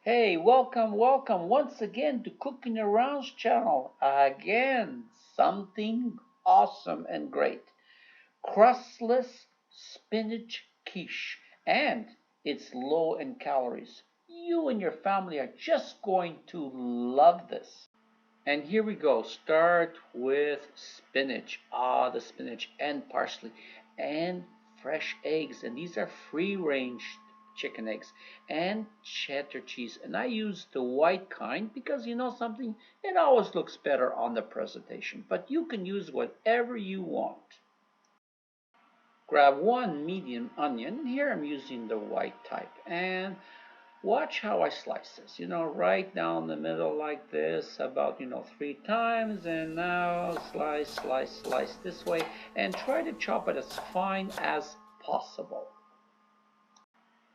Hey, welcome once again to CookingaRounds channel. Again, something awesome and great. Crustless Spinach Quiche. And it's low in calories. You and your family are just going to love this. And here we go. Start with spinach. The spinach and parsley and fresh eggs. And these are free range chicken eggs and cheddar cheese. And I use the white kind because you know something? It always looks better on the presentation. But you can use whatever you want. Grab one medium onion. Here I'm using the white type. And watch how I slice this, right down the middle like this, about, 3 times, and now slice, slice, slice this way, and try to chop it as fine as possible.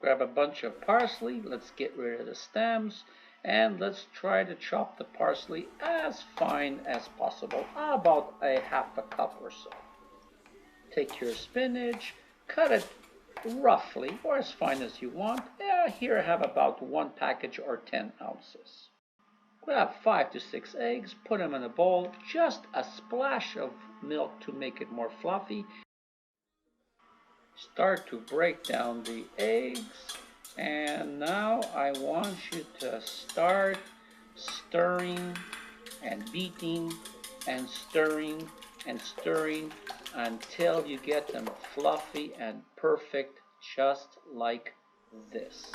Grab a bunch of parsley, let's get rid of the stems, and let's try to chop the parsley as fine as possible, about a half a cup or so. Take your spinach, cut it roughly or as fine as you want. Here I have about 1 package or 10 ounces. Grab 5 to 6 eggs, put them in a bowl, just a splash of milk to make it more fluffy. Start to break down the eggs, and now I want you to start stirring and beating and stirring and stirring until you get them fluffy and perfect, just like this.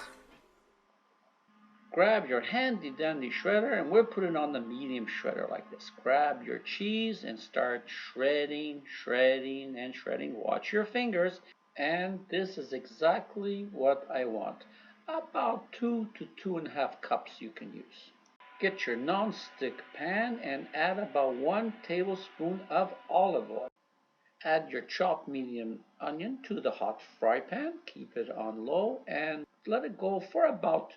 Grab your handy dandy shredder, and we'll put it on the medium shredder like this. Grab your cheese and start shredding, shredding, and shredding. Watch your fingers. And this is exactly what I want. About 2 to 2.5 cups you can use. Get your non-stick pan and add about 1 tablespoon of olive oil. Add your chopped medium onion to the hot fry pan. Keep it on low and let it go for about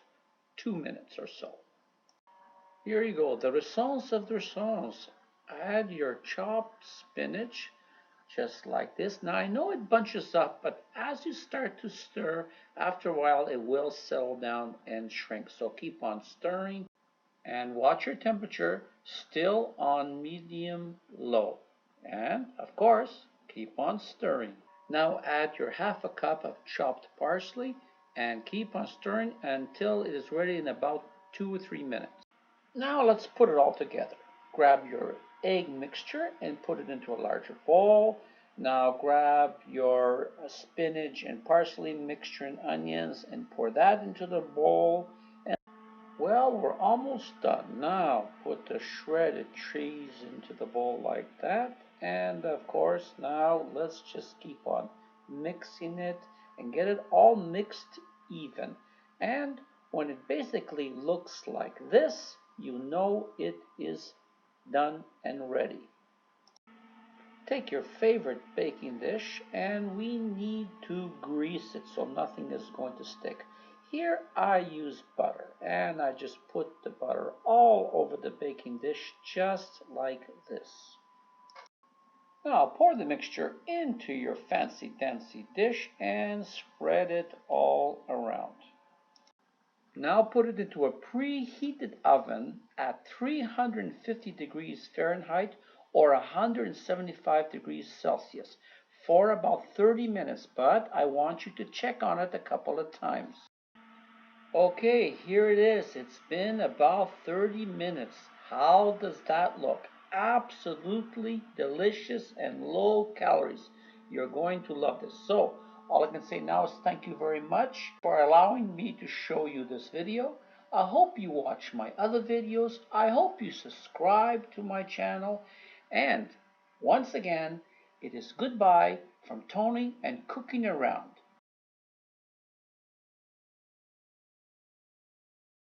2 minutes or so. Here you go, the response of the response. Add your chopped spinach just like this. Now I know it bunches up, but as you start to stir, after a while it will settle down and shrink. So keep on stirring and watch your temperature, still on medium low. And of course, keep on stirring. Now add your half a cup of chopped parsley and keep on stirring until it is ready in about 2 or 3 minutes. Now let's put it all together. Grab your egg mixture and put it into a larger bowl. Now grab your spinach and parsley mixture and onions and pour that into the bowl. And well, we're almost done. Now put the shredded cheese into the bowl like that. And of course, now let's just keep on mixing it and get it all mixed even. And when it basically looks like this, you know it is done and ready. Take your favorite baking dish, and we need to grease it so nothing is going to stick. Here I use butter, and I just put the butter all over the baking dish just like this. Now pour the mixture into your fancy dancy dish and spread it all around. Now put it into a preheated oven at 350 degrees Fahrenheit or 175 degrees Celsius for about 30 minutes, but I want you to check on it a couple of times. Okay, here it is. It's been about 30 minutes. How does that look? Absolutely delicious and low calories. You're going to love this. So, all I can say now is thank you very much for allowing me to show you this video. I hope you watch my other videos. I hope you subscribe to my channel. And once again, it is goodbye from Tony and Cooking Around.